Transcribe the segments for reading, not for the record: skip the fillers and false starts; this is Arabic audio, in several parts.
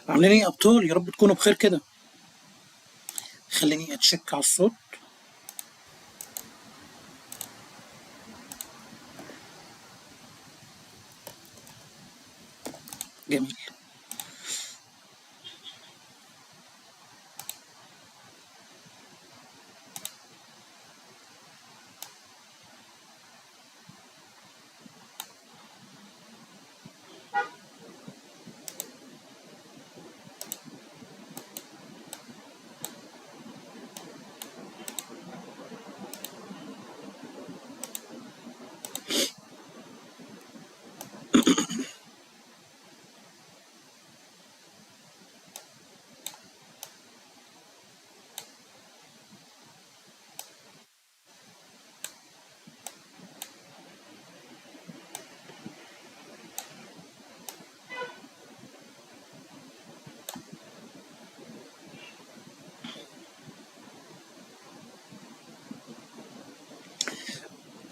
عاملين ايه يا ابطال؟ يا رب تكونوا بخير كده. خليني اتشيك على الصوت. جميل.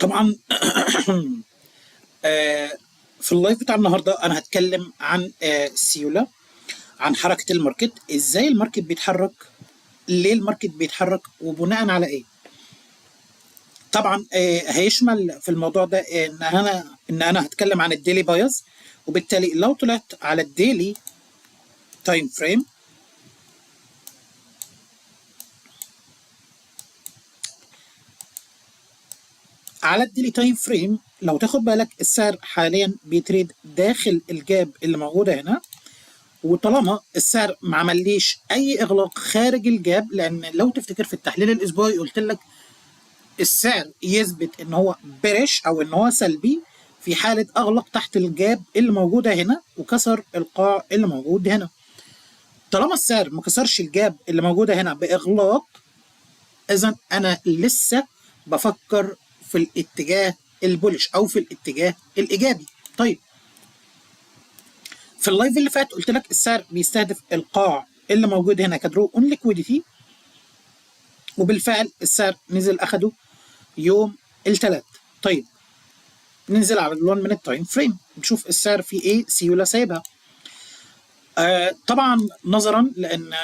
طبعا في اللايف بتاع النهارده انا هتكلم عن السيوله، عن حركه الماركت، ازاي الماركت بيتحرك، ليه الماركت بيتحرك، وبناء على ايه. طبعا هيشمل في الموضوع ده ان انا هتكلم عن الديلي بايز، وبالتالي لو طلعت على الديلي تايم فريم لو تاخد بالك السعر حاليا بيتريد داخل الجاب اللي موجوده هنا، وطالما السعر ما عمليش اي اغلاق خارج الجاب، لان لو تفتكر في التحليل الاسبوعي قلت لك السعر يثبت ان هو بيرش او ان هو سلبي في حاله اغلق تحت الجاب اللي موجوده هنا وكسر القاع اللي موجود هنا. طالما السعر ما كسرش الجاب اللي موجوده هنا باغلاق، اذا انا لسه بفكر في الاتجاه البولش او في الاتجاه الايجابي. طيب، في اللايف اللي فات قلت لك السعر بيستهدف القاع اللي موجود هنا كدرو اون ليكويديتي، وبالفعل السعر نزل اخده يوم الثلاث. طيب، ننزل على ال1 مينت تايم فريم نشوف السعر فيه ايه. سيوله سايبها طبعا نظرا لان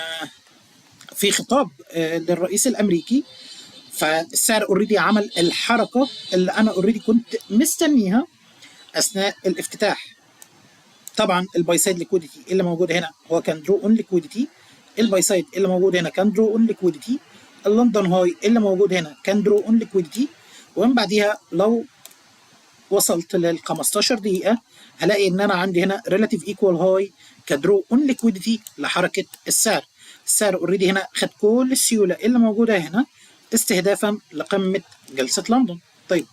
في خطاب للرئيس الامريكي، فالسعر اوريدي عمل الحركه اللي انا اوريدي كنت مستنيها اثناء الافتتاح. طبعا الباي سايد ليكويديتي اللي موجود هنا هو كان درو اون ليكويديتي، الباي سايد اللي موجود هنا كان درو اون ليكويديتي، اللندن هاي اللي موجود هنا كان درو اون ليكويديتي، ومن بعديها لو وصلت لل 15 دقيقه هلاقي ان انا عندي هنا ريلاتيف ايكوال هاي كدرو اون ليكويديتي لحركه السعر. السعر اوريدي هنا خد كل السيوله اللي موجوده هنا استهدافا لقمه جلسه لندن. طيب،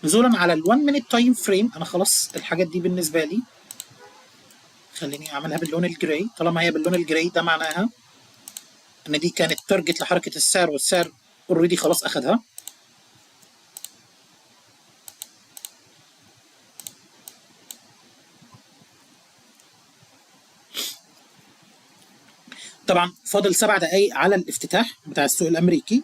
نزولا على ال1 مينيت تايم فريم، انا خلاص الحاجات دي بالنسبه لي خليني اعملها باللون الجراي. طالما هي باللون الجراي ده معناها ان دي كانت تارجت لحركه السعر، والسعر اوريدي خلاص اخدها. طبعا فاضل 7 دقايق على الافتتاح بتاع السوق الامريكي.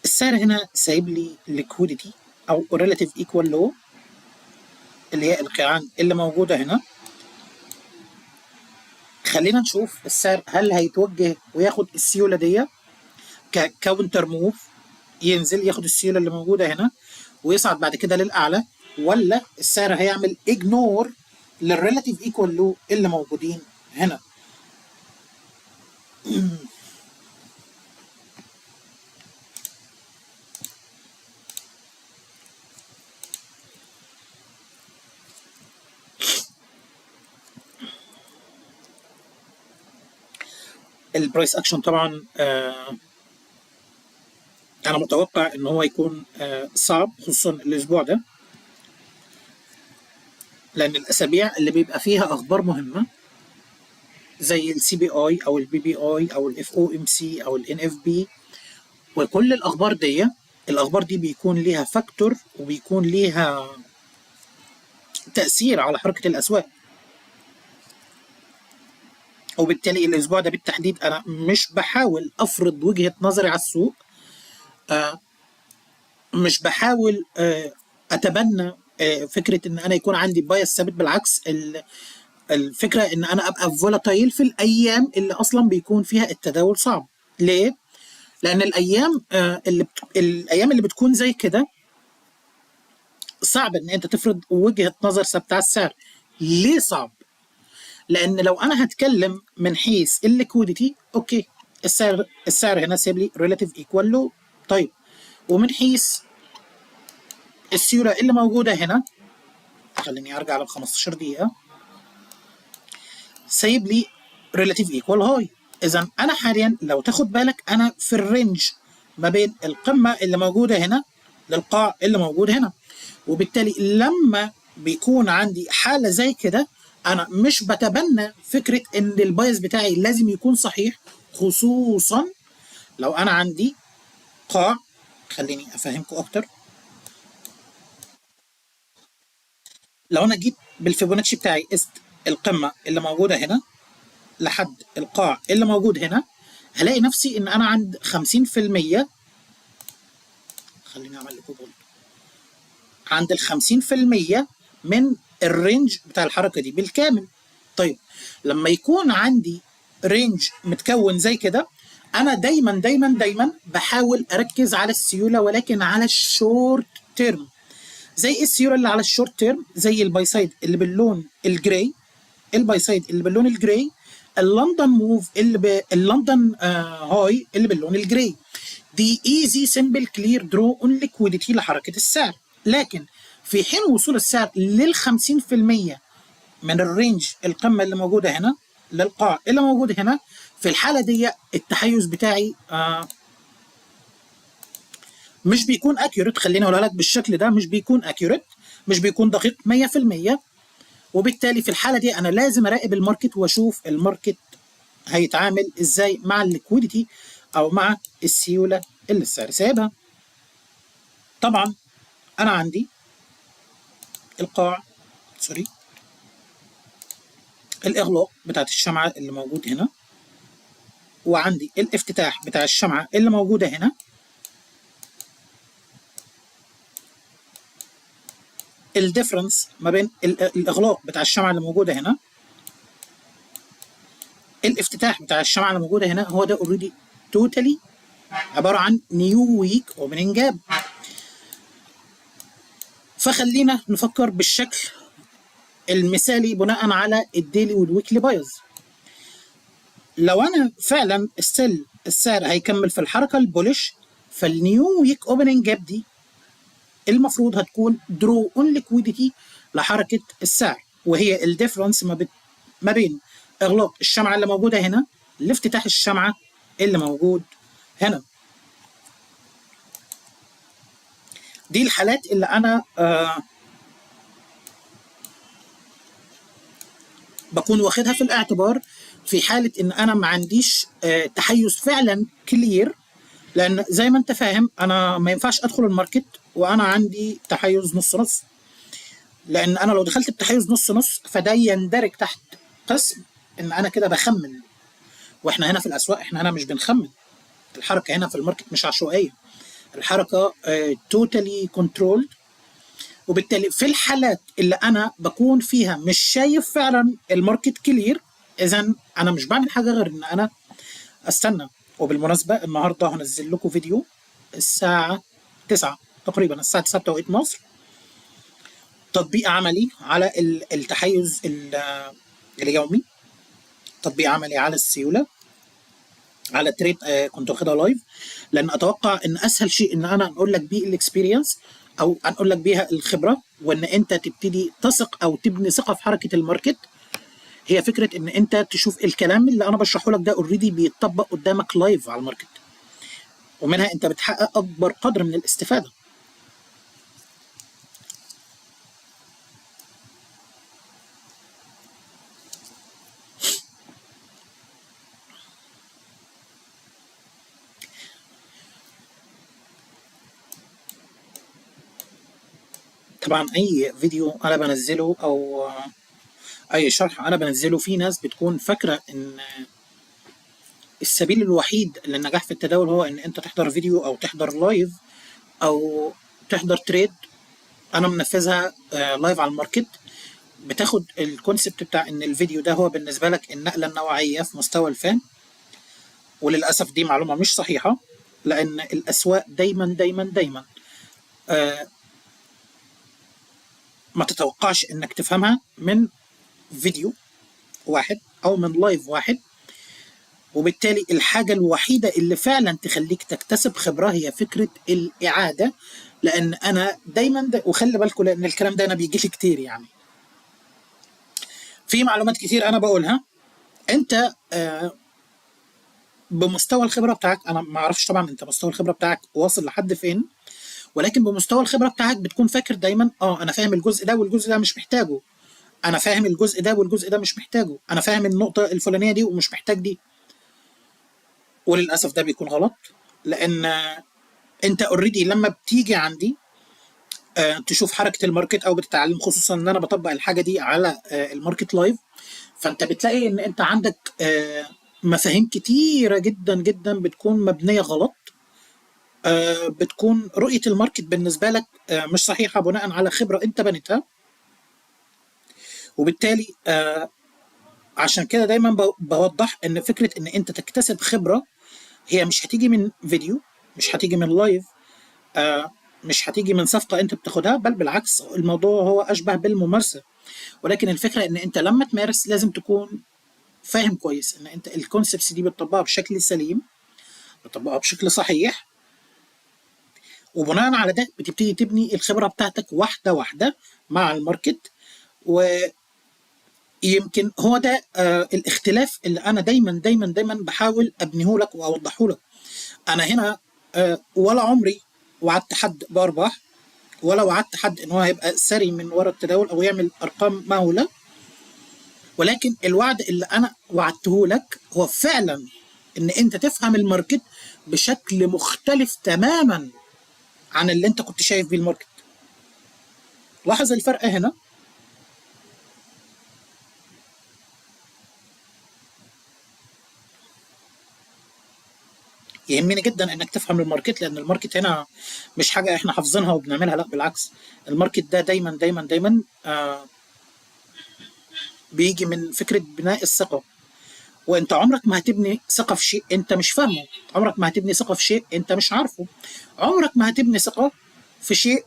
السعر هنا سايب لي ليكويديتي او ريلاتيف ايكوال لو، اللي هي القيعان اللي موجوده هنا. خلينا نشوف السعر هل هيتوجه وياخد السيوله دي ككاونتر موف، ينزل ياخد السيوله اللي موجوده هنا ويصعد بعد كده للاعلى، ولا السعر هيعمل اجنور للريلاتيف ايكوال لو اللي موجودين هنا. البرايس اكشن طبعا انا متوقع ان هو يكون صعب، خصوصا الاسبوع ده، لان الاسابيع اللي بيبقى فيها اخبار مهمه زي السي بي اي او البي بي اي او الاف او ام سي او الان اف بي، وكل الاخبار دي بيكون ليها فاكتور وبيكون ليها تاثير على حركه الاسواق. وبالتالي الاسبوع ده بالتحديد انا مش بحاول افرض وجهة نظري على السوق، مش بحاول اتبنى فكره ان انا يكون عندي بايس ثابت. بالعكس، الفكره ان انا ابقى فولاتايل في الايام اللي اصلا بيكون فيها التداول صعب. ليه؟ لان الايام الايام اللي بتكون زي كده صعب ان انت تفرض وجهه نظر ثابته على السعر. ليه صعب؟ لان لو انا هتكلم من حيث الليكويديتي، اوكي، السعر هنا سيب لي ريلاتيف ايكوال لو. طيب، ومن حيث السيوله اللي موجوده هنا، خليني ارجع لل 15 دقيقه، سايب لي ريلاتيف ايكوال هاي. اذا انا حاليا لو تاخد بالك انا في الرينج ما بين القمه اللي موجوده هنا للقاع اللي موجود هنا. وبالتالي لما بيكون عندي حاله زي كده انا مش بتبنى فكره ان البايس بتاعي لازم يكون صحيح، خصوصا لو انا عندي قاع. خليني افهمكم اكتر. لو انا جيت بالفيبوناتشي بتاعي قست القمه اللي موجوده هنا لحد القاع اللي موجود هنا، هلاقي نفسي ان انا عند 50%. خليني اعمل لكم بولد. عند ال 50% من الرينج بتاع الحركه دي بالكامل. طيب، لما يكون عندي رينج متكون زي كده، انا دايما دايما دايما بحاول اركز على السيوله، ولكن على الشورت تيرم. زي ايه السيوله اللي على الشورت تيرم؟ زي الباي سايد اللي باللون الجراي، الباي سايد اللي باللون الجراي، اللندن موف اللندن هاي اللي باللون الجراي. دي ايزي سمبل كلير درو اون ليكويديتي لحركه السعر. لكن في حين وصول السعر لل 50% من الرينج القمه اللي موجوده هنا للقاع اللي موجود هنا، في الحاله دي التحيز بتاعي مش بيكون اكيوريت. خليني اقولها لك بالشكل ده، مش بيكون اكيوريت، مش بيكون دقيق 100%. وبالتالي في الحاله دي انا لازم اراقب الماركت واشوف الماركت هيتعامل ازاي مع الليكويديتي او مع السيوله اللي السعر سايبها. طبعا انا عندي القاع، سوري، الاغلاق بتاعت الشمعه اللي موجود هنا، وعندي الافتتاح بتاع الشمعه اللي موجوده هنا. الديفرنس ما بين الاغلاق بتاع الشمعه اللي موجوده هنا، الافتتاح بتاع الشمعه اللي موجوده هنا، هو ده اوريدي توتالي عباره عن نيو ويك اوبننج جاب. فخلينا نفكر بالشكل المثالي بناء على الديلي والويكلي بايز. لو انا فعلا السعر هيكمل في الحركه البولش، فالنيو ويك اوبننج جاب دي المفروض هتكون درو اون ليكويديتي لحركه السعر، وهي الديفرنس ما بين اغلاق الشمعه اللي موجوده هنا لافتتاح الشمعه اللي موجود هنا. دي الحالات اللي انا بكون واخدها في الاعتبار في حاله ان انا ما عنديش تحيز فعلا كلير. لان زي ما انت فاهم انا ما ينفعش ادخل الماركت وانا عندي تحيز نص نص، لان انا لو دخلت بتحيز نص نص فده يندرج تحت قسم ان انا كده بخمن. واحنا هنا في الاسواق احنا هنا مش بنخمن، الحركه هنا في الماركت مش عشوائيه، الحركه توتالي كنترول. وبالتالي في الحالات اللي انا بكون فيها مش شايف فعلا الماركت كلير، اذا انا مش بعمل حاجه غير ان انا استنى. وبالمناسبه النهارده هنزل لكم فيديو الساعه 9 تقريبا، الساعه 9 بتوقيت مصر، تطبيق عملي على التحيز اليومي، تطبيق عملي على السيوله، على تريد كنت واخدها لايف. لان اتوقع ان اسهل شيء ان انا انقل لك بيه الاكسبيرينس او انقل لك بيها الخبره، وان انت تبتدي تثق او تبني ثقه في حركه الماركت، هي فكره ان انت تشوف الكلام اللي انا بشرحه لك ده اوريدي بيتطبق قدامك لايف على الماركت، ومنها انت بتحقق اكبر قدر من الاستفاده. طبعا اي فيديو انا بنزله او اي شرح انا بنزله في ناس بتكون فاكره ان السبيل الوحيد للنجاح في التداول هو ان انت تحضر فيديو او تحضر لايف او تحضر تريد. انا منفذها لايف على الماركت. بتاخد الكونسبت بتاع ان الفيديو ده هو بالنسبه لك النقله النوعيه في مستوى الفهم، وللاسف دي معلومه مش صحيحه، لان الاسواق دايما دايما دايما آه ما تتوقعش انك تفهمها من فيديو واحد او من لايف واحد. وبالتالي الحاجة الوحيدة اللي فعلا تخليك تكتسب خبرة هي فكرة الإعادة. لأن أنا دايما وخلي بالكم لأن الكلام ده أنا بيجي لي كتير، يعني في معلومات كتير أنا بقولها أنت بمستوى الخبرة بتاعك. أنا ما أعرفش طبعا أنت مستوى الخبرة بتاعك واصل لحد فين، ولكن بمستوى الخبرة بتاعك بتكون فاكر دايما أنا فاهم الجزء ده والجزء ده مش محتاجه، أنا فاهم الجزء ده والجزء ده مش محتاجه، أنا فاهم النقطة الفلانية دي ومش محتاج دي. وللأسف ده بيكون غلط، لأن انت اوريدي لما بتيجي عندي تشوف حركه الماركت او بتتعلم، خصوصا ان انا بطبق الحاجه دي على الماركت لايف، فانت بتلاقي ان انت عندك مفاهيم كتيره جدا جدا بتكون مبنيه غلط. بتكون رؤيه الماركت بالنسبه لك مش صحيحه بناء على خبره انت بنيتها. وبالتالي عشان كده دايما بوضح ان فكره ان انت تكتسب خبره هي مش هتيجي من فيديو، مش هتيجي من لايف، مش هتيجي من صفقة انت بتاخدها، بل بالعكس الموضوع هو اشبه بالممارسة. ولكن الفكرة ان انت لما تمارس لازم تكون فاهم كويس ان انت الكونسبتس دي بتطبقها بشكل سليم، بتطبقها بشكل صحيح، وبناء على ده بتبتدي تبني الخبرة بتاعتك واحدة واحدة مع الماركت. ويمكن هو ده الاختلاف اللي انا دايما دايما دايما بحاول ابنيه لك واوضحه لك. انا هنا ولا عمري وعدت حد بارباح، ولا وعدت حد ان هو هيبقى ثري من ورا التداول او يعمل ارقام مهوله. ولكن الوعد اللي انا وعدته لك هو فعلا ان انت تفهم الماركت بشكل مختلف تماما عن اللي انت كنت شايف بيه الماركت. لاحظ الفرق هنا. يهمني جدا انك تفهم الماركت، لان الماركت هنا مش حاجه احنا حافظينها وبنعملها، لا بالعكس. الماركت ده دايما دايما دايما بيجي من فكره بناء الثقه. وانت عمرك ما هتبني ثقه في شيء انت مش فاهمه، عمرك ما هتبني ثقه في شيء انت مش عارفه، عمرك ما هتبني ثقه في شيء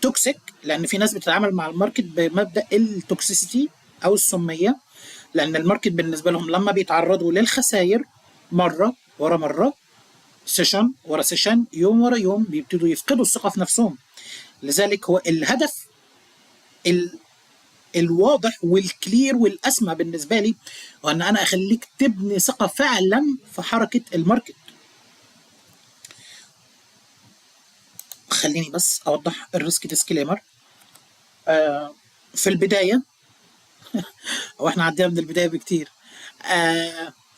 توكسيك. لان في ناس بتتعامل مع الماركت بمبدا التوكسيسيتي او السميه، لان الماركت بالنسبه لهم لما بيتعرضوا للخسائر مره ورا مره، سيشن ورا سيشن، يوم ورا يوم، بيبتدوا يفقدوا الثقه في نفسهم. لذلك هو الهدف الواضح والكلير والاسمى بالنسبه لي هو ان انا اخليك تبني ثقه فعلا في حركه الماركت. خليني بس اوضح الريسك ديسكليمر في البدايه. او احنا عدينا من البدايه بكتير.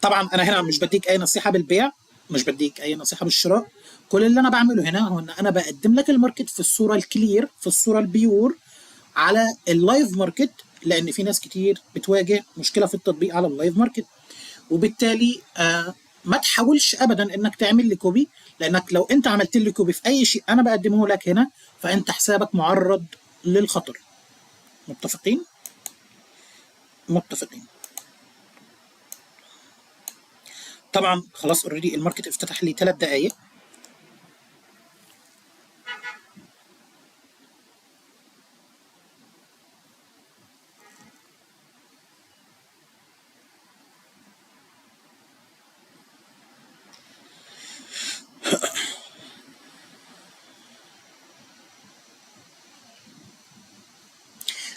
طبعا انا هنا مش بديك اي نصيحه بالبيع، مش بديك اي نصيحه بالشراء. كل اللي انا بعمله هنا هو ان انا بقدم لك الماركت في الصوره الكلير، في الصوره البيور على اللايف ماركت، لان في ناس كتير بتواجه مشكله في التطبيق على اللايف ماركت. وبالتالي ما تحاولش ابدا انك تعمل لي كوبي، لانك لو انت عملت لي كوبي في اي شيء انا بقدمه لك هنا فانت حسابك معرض للخطر. متفقين؟ متفقين. طبعا خلاص اوريدي الماركت افتتح لي 3 دقائق.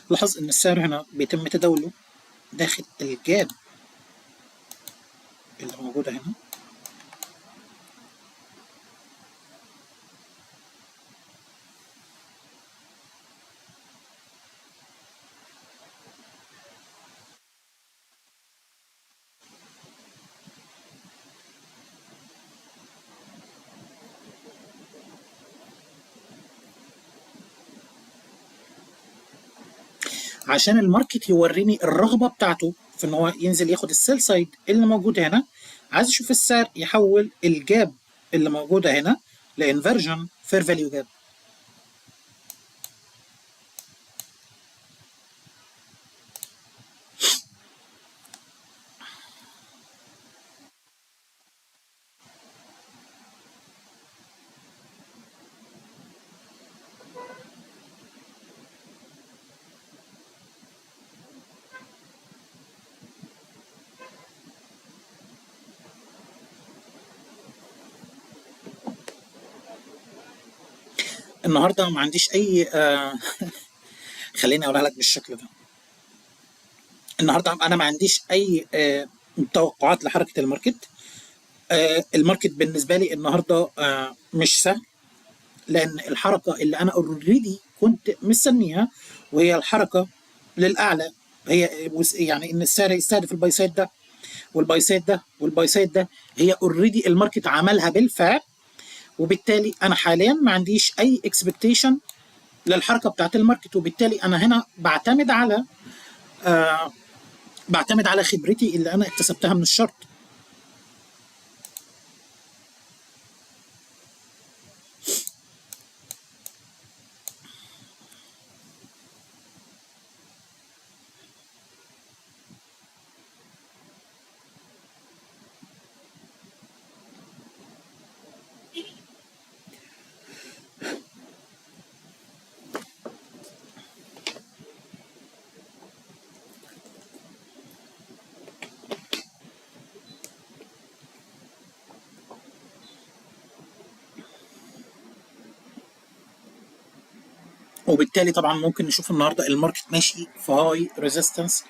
لاحظ ان السعر هنا بيتم تداوله داخل الجاب اللي موجوده هنا. عشان الماركت يوريني الرغبه بتاعته في ان هو ينزل ياخد السيل سايد اللي موجود هنا. عايز اشوف السعر يحول الجاب اللي موجوده هنا لانفرجن فير فاليو جاب. النهارده ما عنديش اي خليني اقولها لك بالشكل ده. النهارده انا ما عنديش اي توقعات لحركه الماركت. الماركت بالنسبه لي النهارده مش سهل، لان الحركه اللي انا اوريدي كنت مستنيها وهي الحركه للاعلى، هي يعني ان السعر يستهدف الباي سايد ده والباي سايد ده والباي سايد ده، هي اوريدي الماركت عملها بالفعل. وبالتالي انا حاليا ما عنديش اي اكسبكتيشن للحركه بتاعت الماركت، وبالتالي انا هنا بعتمد على خبرتي اللي انا اكتسبتها من الشرط. وبالتالي طبعا ممكن نشوف النهارده الماركت ماشي في هاي ريزيستنس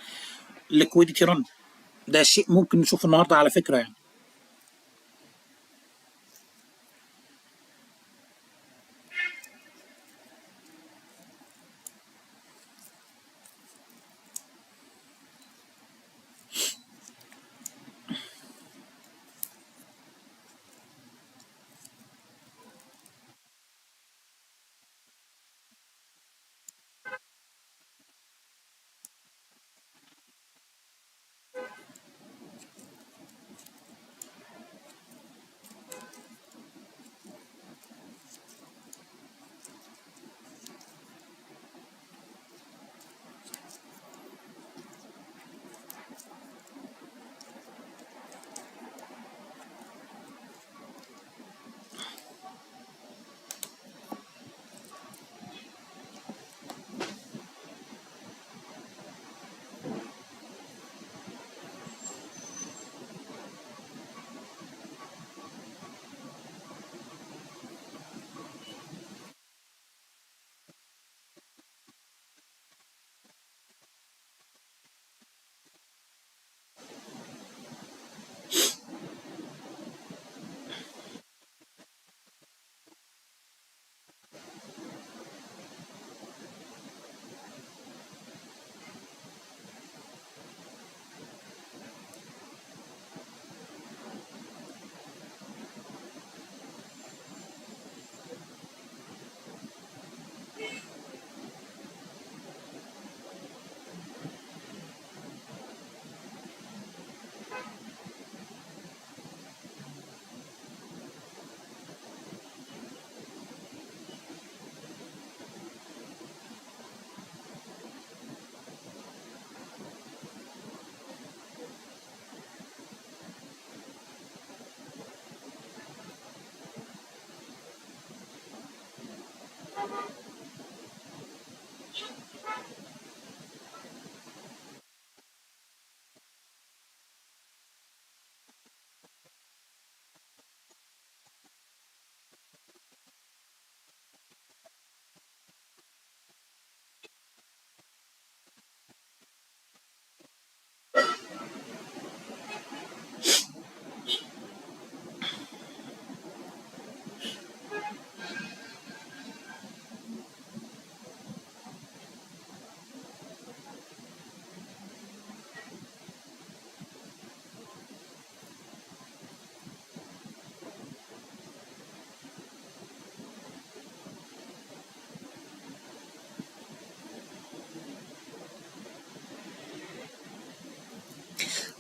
ليكويديتي رن. ده شيء ممكن نشوفه النهارده على فكره يعني.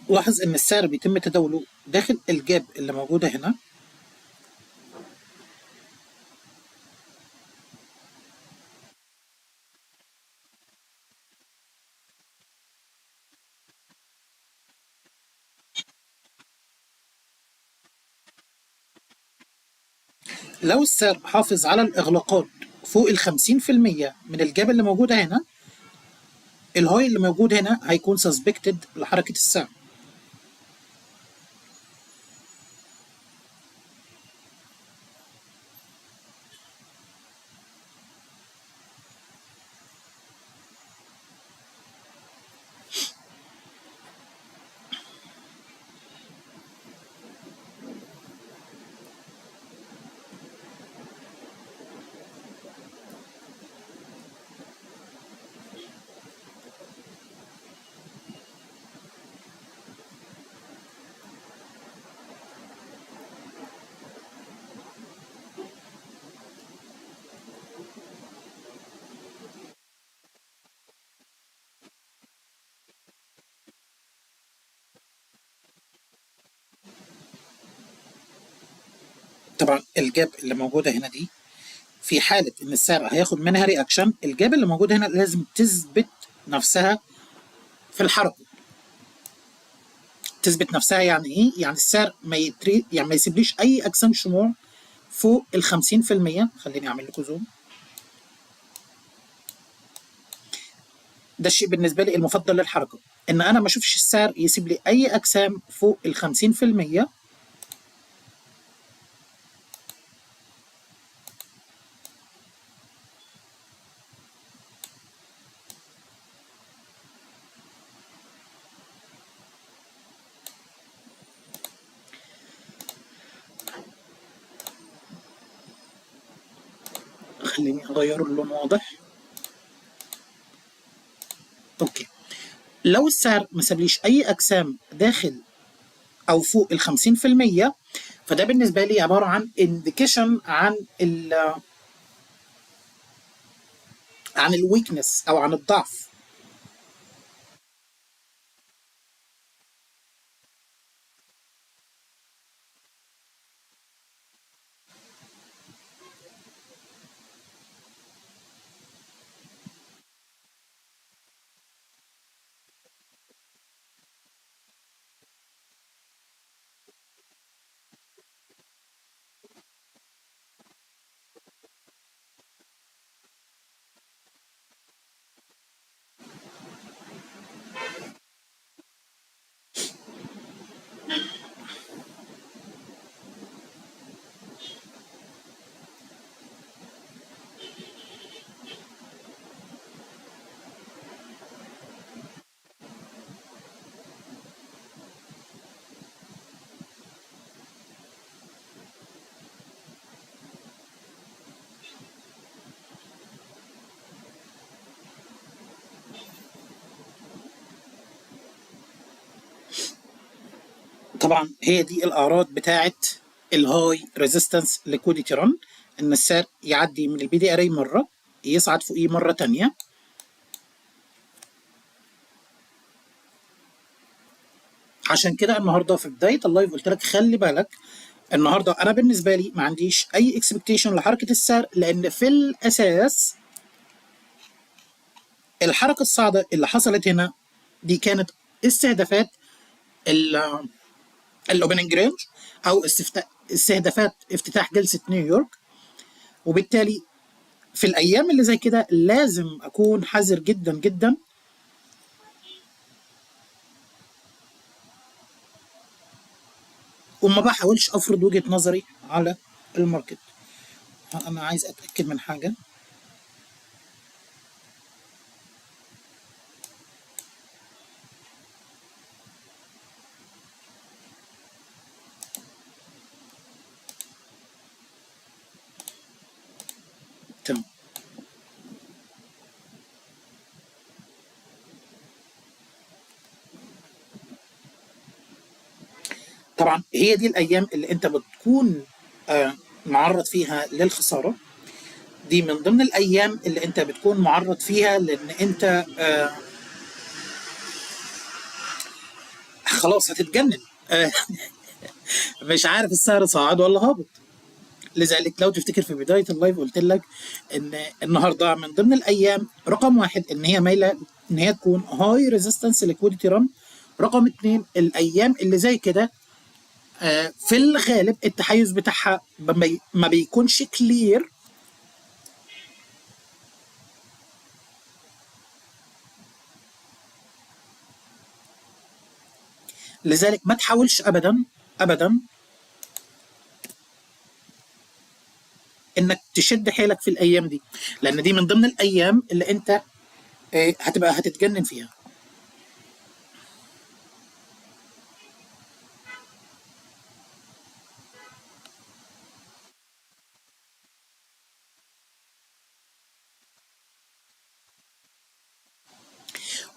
لاحظ ان السعر بيتم تداوله داخل الجاب اللي موجودة هنا. لو السعر حافظ على الإغلاقات فوق ال 50% من الجاب اللي موجودة هنا، الهاي اللي موجود هنا هيكون سسبكتد لحركة السعر. طبعا الجاب اللي موجودة هنا دي في حالة إن السعر هياخد منها رياكشن، الجاب اللي موجودة هنا لازم تثبت نفسها في الحركة. تثبت نفسها يعني إيه؟ يعني السعر ما يسيبليش أي أجسام شموع فوق ال 50%. خليني أعمل لكم زوم. ده الشيء بالنسبة لي المفضل للحركة، إن أنا ما أشوفش السعر يسيب لي أي أجسام فوق ال 50%. خليني أغير اللون واضح. أوكي. لو السعر ما سابليش أي أجسام داخل أو فوق ال 50%، فده بالنسبة لي عبارة عن انديكيشن عن الويكنس أو عن الضعف. طبعا هي دي الأعراض بتاعة الهاي ريزيستنس ليكويديتي ران، إن السعر يعدي من البي دي ار اي مرة، يصعد فوقيه مرة تانية. عشان كده النهارده في بداية اللايف قلت لك خلي بالك، النهارده أنا بالنسبة لي ما عنديش أي اكسبكتيشن لحركة السعر، لأن في الأساس الحركة الصاعدة اللي حصلت هنا دي كانت استهدافات الاوبننج رينج او استهدافات افتتاح جلسه نيويورك. وبالتالي في الايام اللي زي كده لازم اكون حذر جدا جدا، وما بحاولش افرض وجهه نظري على الماركت. انا عايز اتاكد من حاجه. تمام. طبعا هي دي الايام اللي انت بتكون معرض فيها للخساره. دي من ضمن الايام اللي انت بتكون معرض فيها، لان انت خلاص هتتجنن. مش عارف السعر صاعد ولا هابط. لذلك لو تفتكر في بداية اللايف قلت لك ان النهارده من ضمن الايام رقم واحد ان هي مايله ان هي تكون هاي ريزيستنس ليكويديتي ران. رقم اتنين الايام اللي زي كده في الغالب التحيز بتاعها ما بيكونش كلير. لذلك ما تحاولش ابدا ابدا انك تشد حيلك في الايام دي، لان دي من ضمن الايام اللي انت هتبقى هتتجنن فيها.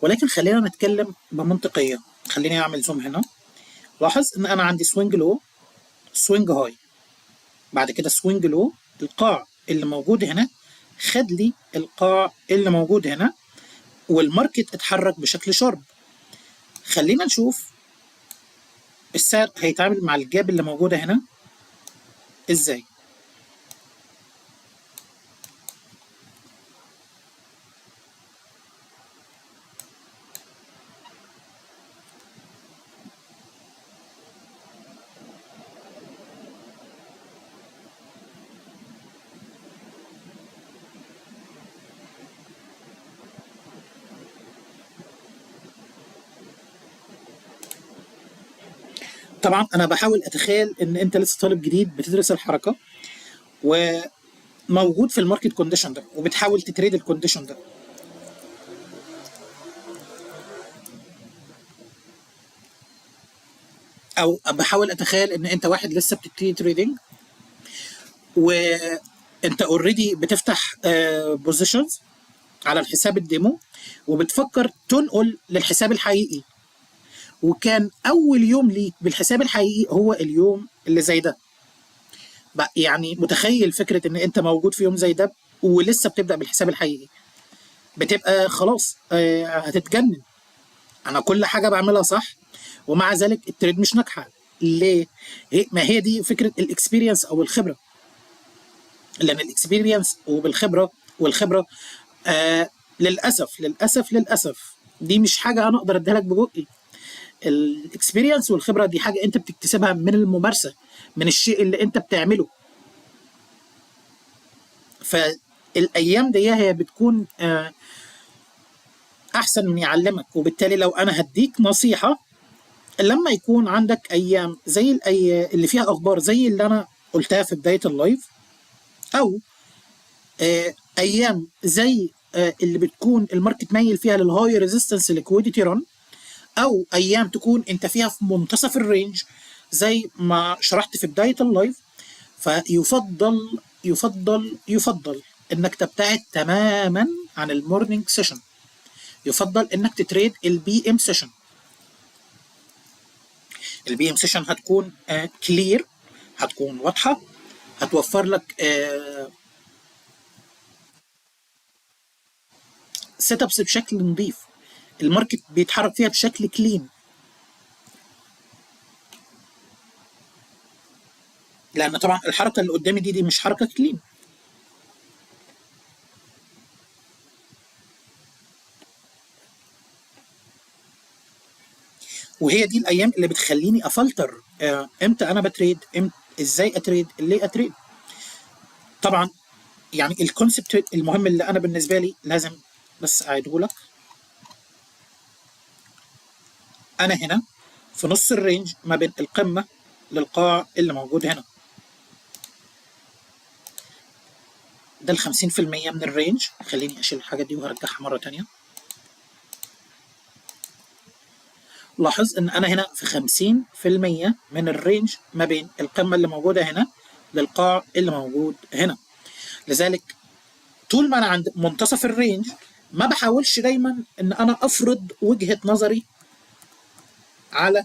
ولكن خلينا نتكلم بمنطقيه. خليني اعمل زوم هنا. لاحظ ان انا عندي سوينج لو، سوينج هاي، بعد كده سوينج لو. القاع اللي موجود هنا خد لي القاع اللي موجود هنا، والماركت اتحرك بشكل شارب. خلينا نشوف السعر هيتعامل مع الجاب اللي موجوده هنا ازاي. طبعا انا بحاول اتخيل ان انت لسه طالب جديد بتدرس الحركه وموجود في الماركت كونديشن ده وبتحاول تتريد الكونديشن ده. او بحاول اتخيل ان انت واحد لسه بتبتدي تريدنج وانت اوريدي بتفتح بوزيشنز على الحساب الديمو وبتفكر تنقل للحساب الحقيقي، وكان اول يوم ليك بالحساب الحقيقي هو اليوم اللي زي ده. يعني متخيل فكره ان انت موجود في يوم زي ده ولسه بتبدا بالحساب الحقيقي، بتبقى خلاص هتتجنن. انا كل حاجه بعملها صح ومع ذلك التريد مش ناجحه. ليه؟ ما هي دي فكره الاكسبيرينس او الخبره. لان الاكسبيرينس وبالخبره والخبره للاسف دي مش حاجه انا اقدر اديها لك ببقي. الاكسبيرينس والخبره دي حاجه انت بتكتسبها من الممارسه، من الشيء اللي انت بتعمله. فالايام دي هي بتكون احسن من يعلمك. وبالتالي لو انا هديك نصيحه، لما يكون عندك ايام زي اللي فيها اخبار زي اللي انا قلتها في بدايه اللايف، او ايام زي اللي بتكون الماركت مايل فيها للهاي ريزيستنس ليكويديتي ران، او ايام تكون انت فيها في منتصف الرينج زي ما شرحت في بدايه اللايف، فيفضل انك تبتعد تماما عن المورنينج سيشن. يفضل انك تتريد البي ام سيشن. البي ام سيشن هتكون كلير، هتكون واضحه، هتوفر لك سيت ابس بشكل نظيف، الماركت بيتحرك فيها بشكل كلين. لان طبعا الحركه اللي قدامي دي مش حركه كلين. وهي دي الايام اللي بتخليني افلتر امتى انا بتريد، ازاي اتريد، ليه اتريد. طبعا يعني الكونسبت المهم اللي انا بالنسبه لي لازم بس اعيده لك. انا هنا في نص الرينج ما بين القمه للقاع اللي موجود هنا، ده ال 50% من الرينج. خليني اشيل الحاجه دي وهرجعها مره تانية. لاحظ ان انا هنا في 50% من الرينج ما بين القمه اللي موجوده هنا للقاع اللي موجود هنا. لذلك طول ما انا عند منتصف الرينج ما بحاولش دايما ان انا افرض وجهه نظري على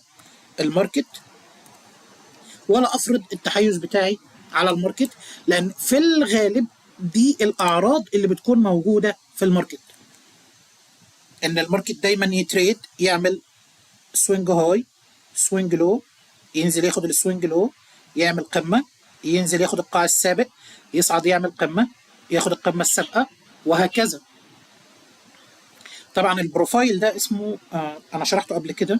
الماركت ولا افرض التحيز بتاعي على الماركت، لان في الغالب دي الاعراض اللي بتكون موجوده في الماركت. ان الماركت دايما يتريد، يعمل سوينج هاي سوينج لو، ينزل ياخد السوينج لو، يعمل قمة، ينزل ياخد القاع السابق، يصعد يعمل قمة، ياخد القمة السابقة، وهكذا. طبعا البروفايل ده اسمه انا شرحته قبل كده،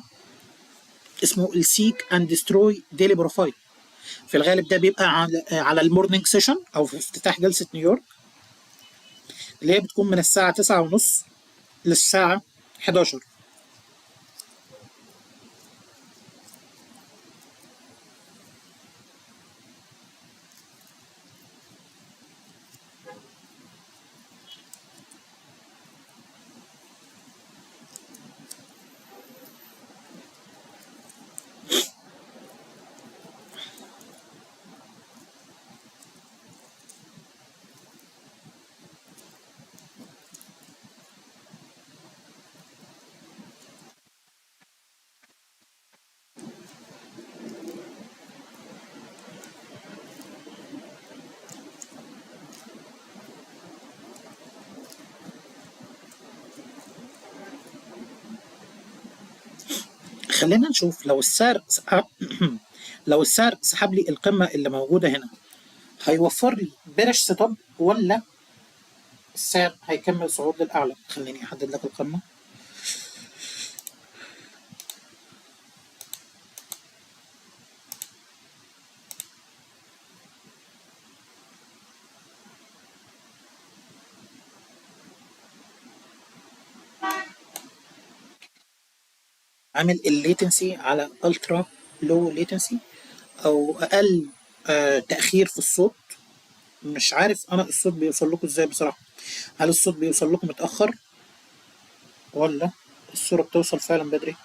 اسمه السيك اند ديستروي ديلي بروفايل. في الغالب ده بيبقى على المورنينج سيشن او في افتتاح جلسة نيويورك، اللي هي بتكون من الساعة 9:30 للساعة 11. خلينا نشوف لو السعر لو السعر سحب لي القمة اللي موجودة هنا، هيوفر لي برش سيت اب، ولا السعر هيكمل صعود للأعلى؟ خليني أحدد لك القمة. عامل الليتنسي على الترا لو ليتنسي، او اقل تاخير في الصوت. مش عارف انا الصوت بيوصل لكم ازاي بصراحه، هل الصوت بيوصل لكم متاخر ولا الصوره بتوصل فعلا بدري؟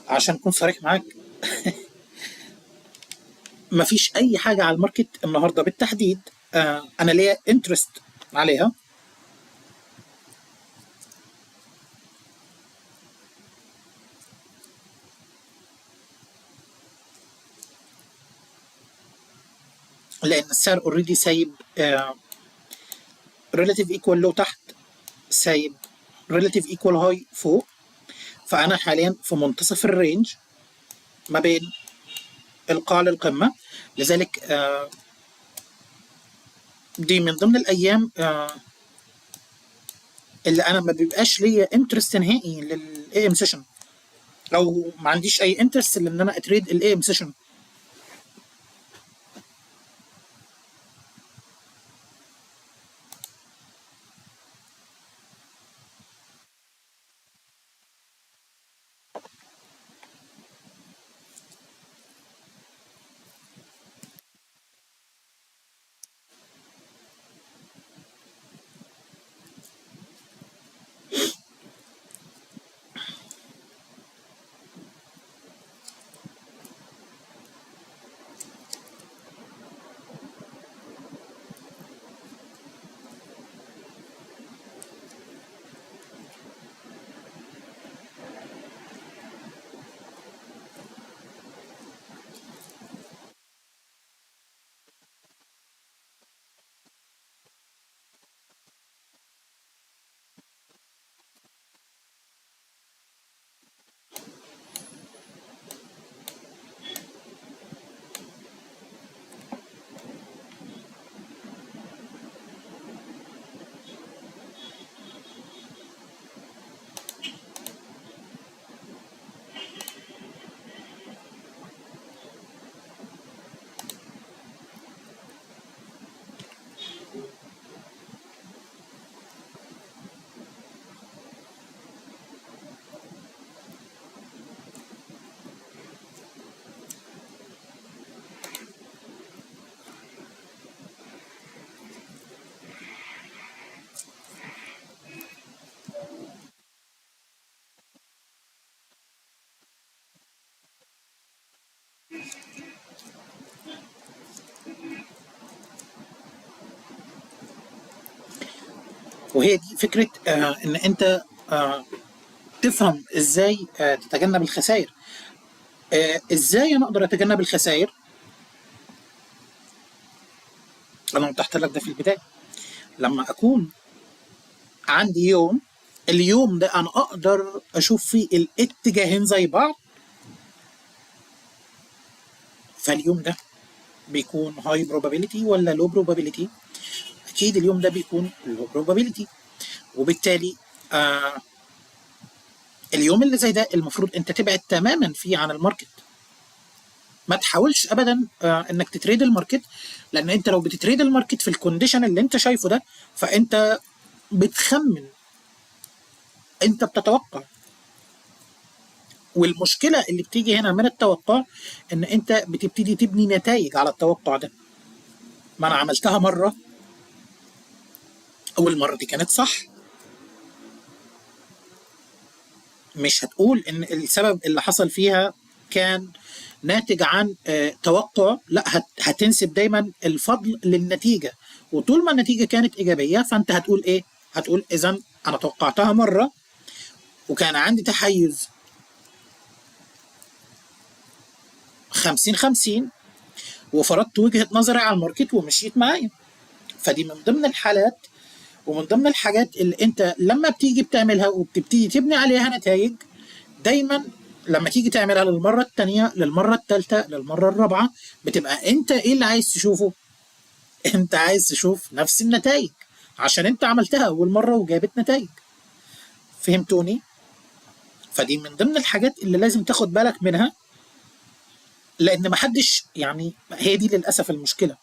عشان اكون صريح معاك، مفيش اي حاجه على الماركت النهارده بالتحديد انا ليا انترست عليها. لان السعر اوريدي سايب ريلاتيف ايكوال لو تحت، سايب ريلاتيف ايكوال هاي فوق. فانا حاليا في منتصف الرينج ما بين القاع للقمه. لذلك دي من ضمن الايام اللي انا ما بيبقاش ليا انترست نهائي للاي ام سيشن، او ما عنديش اي انترست ان انا اتريد الاي ام سيشن. وهي دي فكره ان انت تفهم ازاي تتجنب الخسائر. ازاي انا اقدر اتجنب الخسائر؟ انا وضحت لك ده في البدايه. لما اكون عندي يوم، اليوم ده انا اقدر اشوف فيه الاتجاهين زي بعض، فاليوم ده بيكون هاي probability ولا لو probability؟ اكيد اليوم ده بيكون لو probability. وبالتالي اليوم اللي زي ده المفروض انت تبعد تماما فيه عن الماركت. ما تحاولش ابدا انك تتريد الماركت، لان انت لو بتتريد الماركت في الكونديشن اللي انت شايفه ده، فانت بتخمن، انت بتتوقع. والمشكله اللي بتيجي هنا من التوقع ان انت بتبتدي تبني نتائج على التوقع ده. ما انا عملتها مره، اول مره دي كانت صح، مش هتقول ان السبب اللي حصل فيها كان ناتج عن توقع، لا، هتنسب دايما الفضل للنتيجه. وطول ما النتيجه كانت ايجابيه فانت هتقول ايه؟ هتقول اذا انا توقعتها مره وكان عندي تحيز 50-50 وفرضت وجهه نظري على الماركت ومشيت معايا. فدي من ضمن الحالات ومن ضمن الحاجات اللي انت لما بتيجي بتعملها وبتبتدي تبني عليها نتائج، دايما لما تيجي تعملها للمرة الثانية، للمرة الثالثة، للمرة الرابعة، بتبقى انت ايه اللي عايز تشوفه؟ انت عايز تشوف نفس النتائج عشان انت عملتها اول مرة وجابت نتائج. فهمتوني؟ فدي من ضمن الحاجات اللي لازم تاخد بالك منها، لان محدش، يعني هي دي للأسف المشكلة،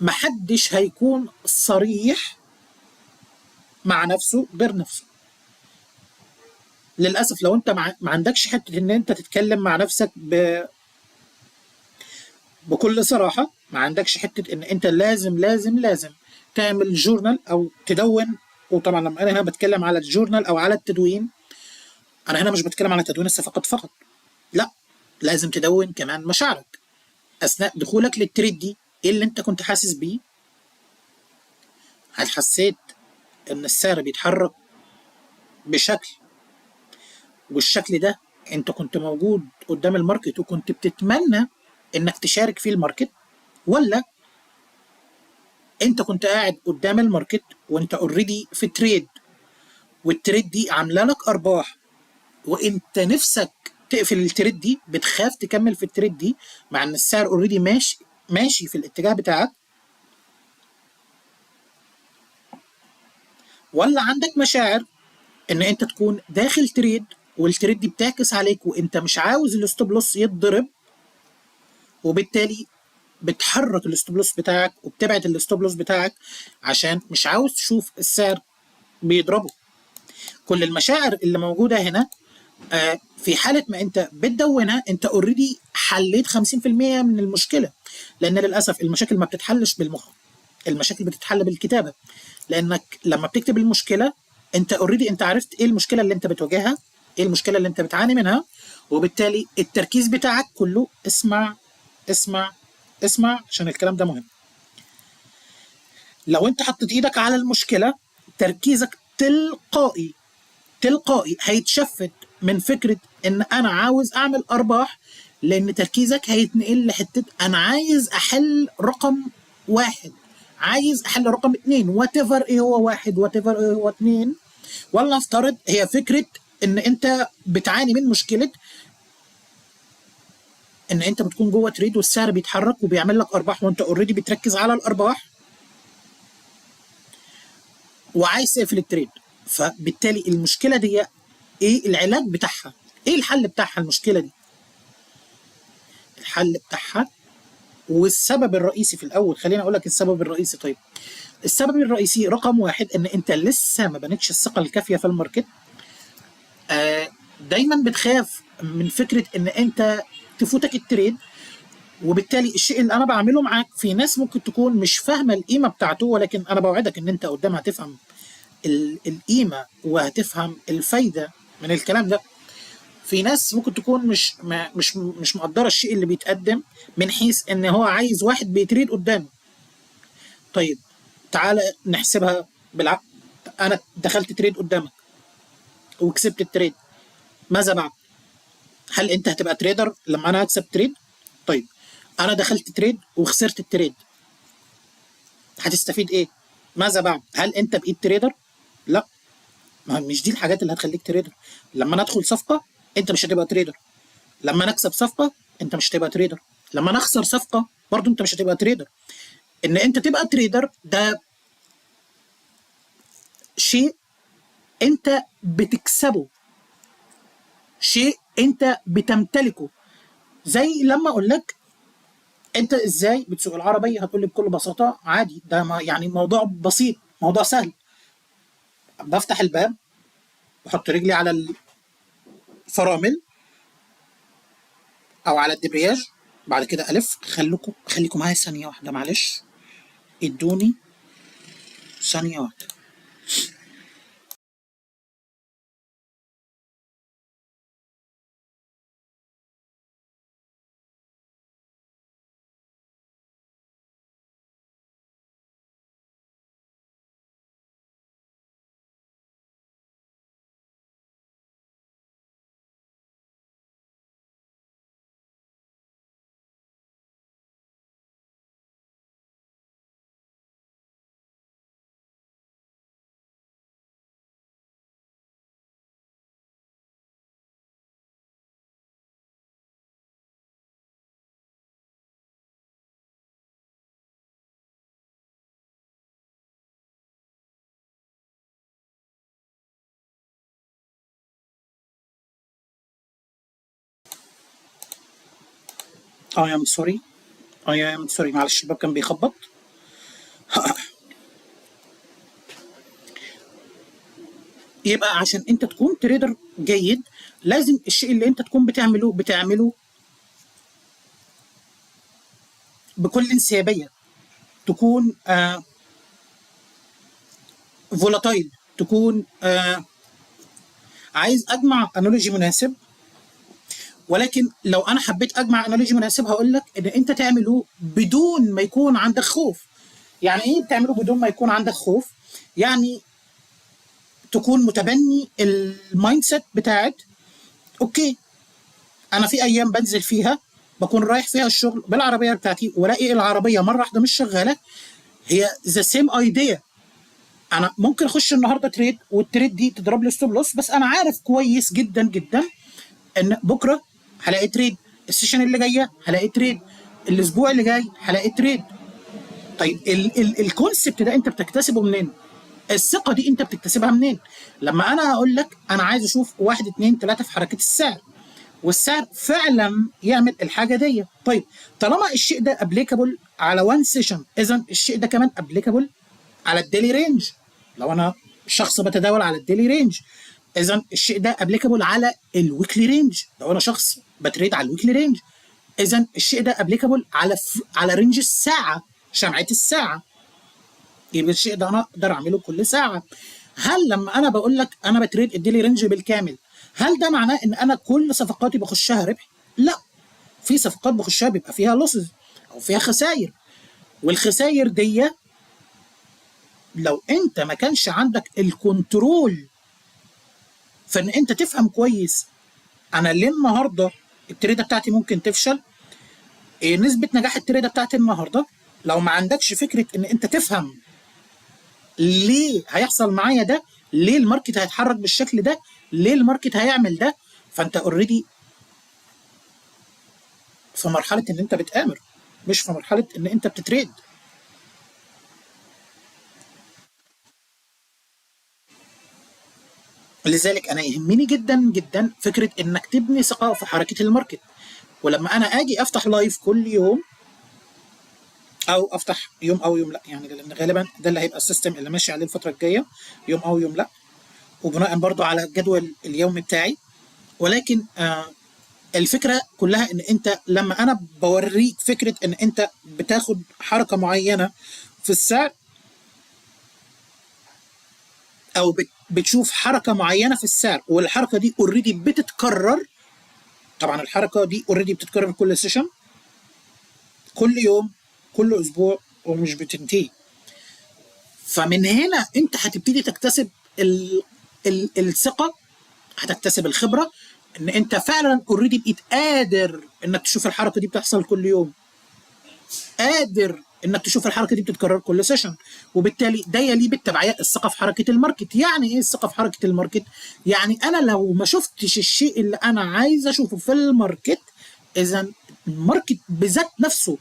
محدش هيكون صريح مع نفسه غير نفسه. للأسف لو انت ما عندكش حتة ان انت تتكلم مع نفسك بكل صراحة، ما عندكش حتة ان انت لازم تعمل جورنال او تدون. وطبعا لما انا هنا بتكلم على الجورنال او على التدوين، انا هنا مش بتكلم على تدوين الصفقات فقط، لا، لازم تدون كمان مشاعرك اثناء دخولك للتريد دي. ايه اللي انت كنت حاسس بيه؟ هل حسيت ان السعر بيتحرك بشكل، والشكل ده انت كنت موجود قدام الماركت وكنت بتتمنى انك تشارك فيه الماركت، ولا انت كنت قاعد قدام الماركت وانت اوريدي في تريد، والتريد دي عامله لك ارباح، وانت نفسك تقفل التريد دي، بتخاف تكمل في التريد دي مع ان السعر اوريدي ماشي في الاتجاه بتاعك؟ ولا عندك مشاعر ان انت تكون داخل تريد والتريد دي بتعكس عليك وانت مش عاوز الستوب لوس يتضرب، وبالتالي بتحرك الستوب لوس بتاعك وبتبعد الستوب لوس بتاعك عشان مش عاوز تشوف السعر بيضربه؟ كل المشاعر اللي موجوده هنا في حاله ما انت بتدونها، انت اوريدي حليت 50% من المشكله. لان للاسف المشاكل ما بتتحلش بالمخ، المشاكل بتتحل بالكتابه. لانك لما بتكتب المشكله، انت اوريدي انت عرفت ايه المشكله اللي انت بتواجهها، ايه المشكله اللي انت بتعاني منها، وبالتالي التركيز بتاعك كله اسمع اسمع اسمع، عشان الكلام ده مهم. لو انت حطيت ايدك على المشكله، تركيزك تلقائي هيتشفت من فكره ان انا عاوز اعمل ارباح، لان تركيزك هيتنقل لحته انا عايز احل رقم واحد، عايز احل رقم اتنين، وات ايفر ايه هو واحد، وات ايفر ايه هو اتنين. ولا نفترض هي فكره ان انت بتعاني من مشكله ان انت بتكون جوه تريد والسعر بيتحرك وبيعمل لك ارباح، وانت اوريدي بتركز على الارباح وعايز تقفل التريد. فبالتالي المشكله دي ايه العلاج بتاعها؟ ايه الحل بتاعها المشكله دي؟ الحل بتاعها والسبب الرئيسي في الاول، خليني اقول لك السبب الرئيسي. طيب، السبب الرئيسي رقم واحد ان انت لسه ما بنتش الثقه الكافيه في الماركت. دايما بتخاف من فكره ان انت تفوتك التريد، وبالتالي الشيء اللي انا بعمله معاك، في ناس ممكن تكون مش فاهمه القيمه بتاعته، ولكن انا بوعدك ان انت قدام هتفهم القيمه وهتفهم الفايده من الكلام ده. في ناس ممكن تكون مش مقدره الشيء اللي بيتقدم، من حيث ان هو عايز واحد بيتريد قدامه. طيب، تعالى نحسبها بالعقل. انا دخلت تريد قدامك وكسبت التريد، ماذا بعد؟ هل انت هتبقى تريدر لما انا اكسب تريد؟ طيب انا دخلت تريد وخسرت التريد، هتستفيد ايه؟ ماذا بعد؟ هل انت بقيت تريدر؟ لا، ما مش دي الحاجات اللي هتخليك تريدر. لما ندخل صفقه انت مش هتبقى تريدر، لما نكسب صفقه انت مش هتبقى تريدر، لما نخسر صفقه برضو انت مش هتبقى تريدر. ان انت تبقى تريدر ده شيء انت بتكسبه، شيء انت بتمتلكه. زي لما اقول لك انت ازاي بتسوق العربيه، هتقول لي بكل بساطه عادي، ده ما يعني موضوع بسيط، موضوع سهل. بفتح الباب، بحط رجلي على الفرامل او على الدبرياج، بعد كده الف. خليكم معايا ثانيه واحده معلش، ادوني ثانيه واحده. I am sorry. I am sorry، معلش الباب كان بيخبط. يبقى عشان انت تكون تريدر جيد لازم الشيء اللي انت تكون بتعمله بكل انسيابيه، تكون فولاتايل، تكون عايز اجمع انالوجي مناسب. ولكن لو انا حبيت اجمع انالوجي مناسب هقول لك ان انت تعمله بدون ما يكون عندك خوف. يعني ايه بتعمله بدون ما يكون عندك خوف؟ يعني تكون متبني المايند سيت بتاعت اوكي، انا في ايام بنزل فيها بكون رايح فيها الشغل بالعربيه بتاعتي والاقي العربيه مره واحده مش شغاله، هي ذا سيم ايديا. انا ممكن اخش النهارده تريد والتريد دي تضرب لي ستوب لوس، بس انا عارف كويس جدا جدا ان بكره هلاقي تريد، السيشن اللي جايه هلاقي تريد، الاسبوع اللي جاي هلاقي تريد. طيب الكونسبت ده انت بتكتسبه منين؟ الثقه دي انت بتكتسبها منين؟ لما انا اقول لك انا عايز اشوف 1 2 3 في حركه السعر، والسعر فعلا يعمل الحاجه دي. طيب طالما الشيء ده ابليكابل على 1 سيشن، اذا الشيء ده كمان ابليكابل على الديلي رينج. لو انا شخص بتداول على الديلي رينج، اذا الشيء ده ابليكابل على الويكلي رينج. لو انا شخص بتريد على الويكلي رينج، اذا الشيء ده ابليكابل على رينج الساعه، شمعه الساعه. يبقى الشيء ده انا اقدر اعمله كل ساعه. هل لما انا بقول لك انا بتريد الديلي رينج بالكامل، هل ده معناه ان انا كل صفقاتي بخشها ربح؟ لا، في صفقات بخشها بيبقى فيها لوسز او فيها خسائر، والخسائر دي لو انت ما كانش عندك الكنترول فان انت تفهم كويس انا ليه النهارده التريده بتاعتي ممكن تفشل، ايه نسبه نجاح التريده بتاعتي النهارده، لو ما عندكش فكره ان انت تفهم ليه هيحصل معايا ده، ليه الماركت هيتحرك بالشكل ده، ليه الماركت هيعمل ده، فانت اوريدي في مرحله ان انت بتآمر، مش في مرحله ان انت بتتريد. لذلك انا يهمني جدا جدا فكره انك تبني ثقه في حركه الماركت. ولما انا اجي افتح لايف كل يوم او افتح يوم او يوم لا، يعني لان غالبا ده اللي هيبقى السيستم اللي ماشي عليه الفتره الجايه، يوم او يوم لا، وبناء برضو على الجدول اليومي بتاعي. ولكن الفكره كلها ان انت لما انا بوريك فكره ان انت بتاخد حركه معينه في السعر، او بتشوف حركه معينه في السعر والحركه دي اوريدي بتتكرر. طبعا الحركه دي اوريدي بتتكرر كل سيشن، كل يوم، كل اسبوع، ومش بتنتهي. فمن هنا انت هتبتدي تكتسب الثقه، هتكتسب الخبره، ان انت فعلا اوريدي بقيت قادر انك تشوف الحركه دي بتحصل كل يوم، قادر انك تشوف الحركه دي بتتكرر كل سيشن، وبالتالي ده يلي بالتبعيه الثقه في حركه الماركت. يعني ايه الثقه في حركه الماركت؟ يعني انا لو ما شفتش الشيء اللي انا عايز اشوفه في الماركت، اذا الماركت بذات نفسه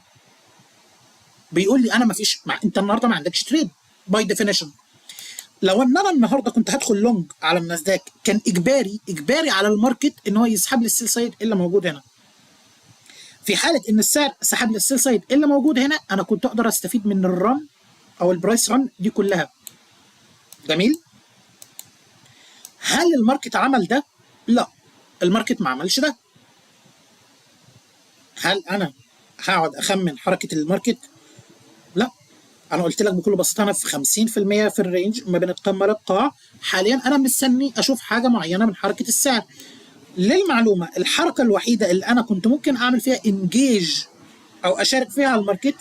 بيقول لي انا ما فيش، انت النهارده ما عندكش تريد باي ديفينيشن. لو ان انا النهارده كنت هدخل لونج على الناسداك، كان اجباري على الماركت ان هو يسحب لي السيل سايد اللي موجود هنا. في حاله ان السعر سحب لي السيل سايد اللي موجود هنا، انا كنت اقدر استفيد من الرن او البرايس رن دي كلها. جميل. هل الماركت عمل ده؟ لا، الماركت ما عملش ده. هل انا هقعد اخمن حركه الماركت؟ لا، انا قلت لك بكل بساطه انا في 50% في الرينج ما بين القمه للقاع. حاليا انا مستني اشوف حاجه معينه من حركه السعر. للمعلومه، الحركه الوحيده اللي انا كنت ممكن اعمل فيها انجيج او اشارك فيها على الماركت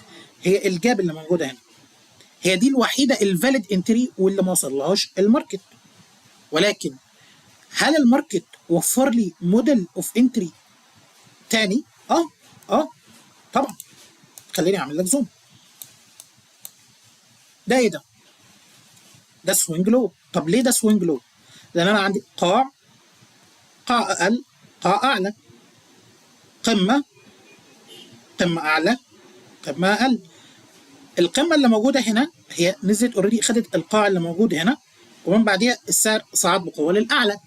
هي الجاب اللي موجوده هنا. هي دي الوحيده الفاليد انتري واللي ما وصلهاش الماركت. ولكن هل الماركت وفر لي موديل اوف انتري تاني؟ طبعا. خليني اعمل لك زوم. ده ايه ده؟ ده سوينج لو. طب ليه ده سوينج لو؟ لان انا عندي قاع اقل، قاع اعلى، قمه اعلى، قمه اقل. القمه اللي موجوده هنا هي نزلت اوريدي، خدت القاع اللي موجود هنا، ومن بعديها السعر صعد بقوه للاعلى.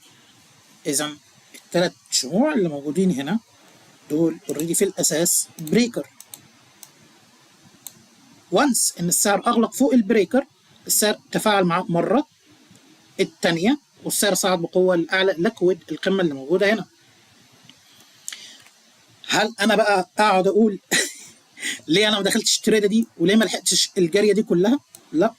اذا الثلاث شموع اللي موجودين هنا دول اوريدي في الاساس بريكر. وانس ان السعر اغلق فوق البريكر، السعر تفاعل معاه مره، الثانيه، والسعر صعد بقوه للاعلى لكود القمه اللي موجوده هنا. هل انا بقى اقعد اقول ليه انا ما دخلتش التريده دي وليه ما لحقتش الجاريه دي كلها؟ لا،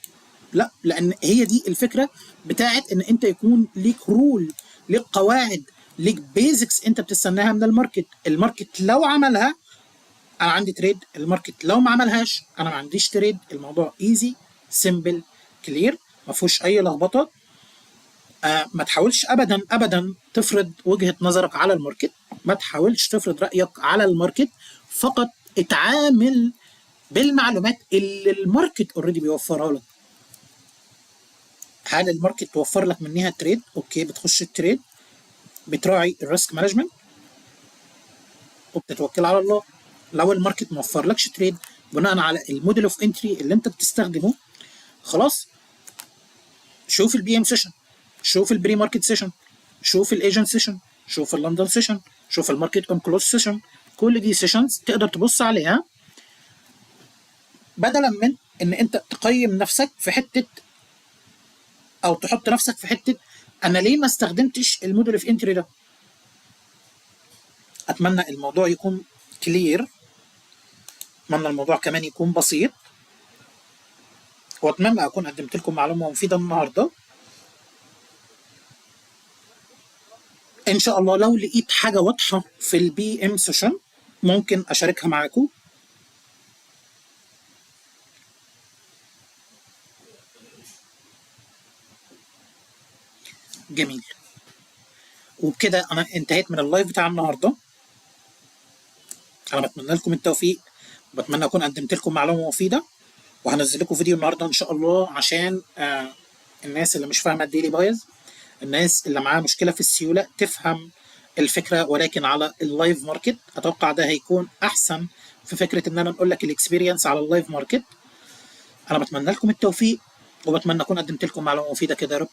لان هي دي الفكره بتاعت ان انت يكون ليك رول، ليك قواعد، ليك بيزكس انت بتستناها من الماركت. الماركت لو عملها انا عندي تريد، الماركت لو ما عملهاش انا ما عنديش تريد. الموضوع ايزي سيمبل كلير، ما فيهوش اي لخبطه. ما تحاولش ابدا تفرض وجهه نظرك على الماركت، ما تحاولش تفرض رايك على الماركت، فقط اتعامل بالمعلومات اللي الماركت اوريدي بيوفرها لك. هل الماركت توفر لك منها تريد؟ اوكي، بتخش التريد، بتراعي الريسك مانجمنت وبتتوكل على الله. لو الماركت ما وفرلكش تريد بناء على الموديل اوف انتري اللي انت بتستخدمه، خلاص شوف البي ام سيشن، شوف البري ماركت سيشن، شوف الايجنت سيشن، شوف اللندن سيشن، شوف الماركت اون كلوز سيشن. كل دي سيشنز تقدر تبص عليها بدلا من ان انت تقيم نفسك في حته او تحط نفسك في حته انا ليه ما استخدمتش الموديل اوف انتري ده. اتمنى الموضوع يكون كلير، اتمنى الموضوع كمان يكون بسيط، واتمنى اكون قدمت لكم معلومه مفيده النهارده. ان شاء الله لو لقيت حاجه واضحه في البي ام سيشن ممكن اشاركها معاكم. جميل. وبكده انا انتهيت من اللايف بتاع النهارده. انا بتمنى لكم التوفيق، وبتمنى اكون قدمت لكم معلومه مفيده، وهنزل لكم فيديو النهارده ان شاء الله عشان الناس اللي مش فاهمه الديلي بايز، الناس اللي معاها مشكله في السيوله تفهم الفكره، ولكن على اللايف ماركت. اتوقع ده هيكون احسن في فكره ان انا نقول لك الاكسبيرينس على اللايف ماركت. انا بتمنى لكم التوفيق، وبتمنى اكون قدمت لكم معلومه مفيده كده يا رب.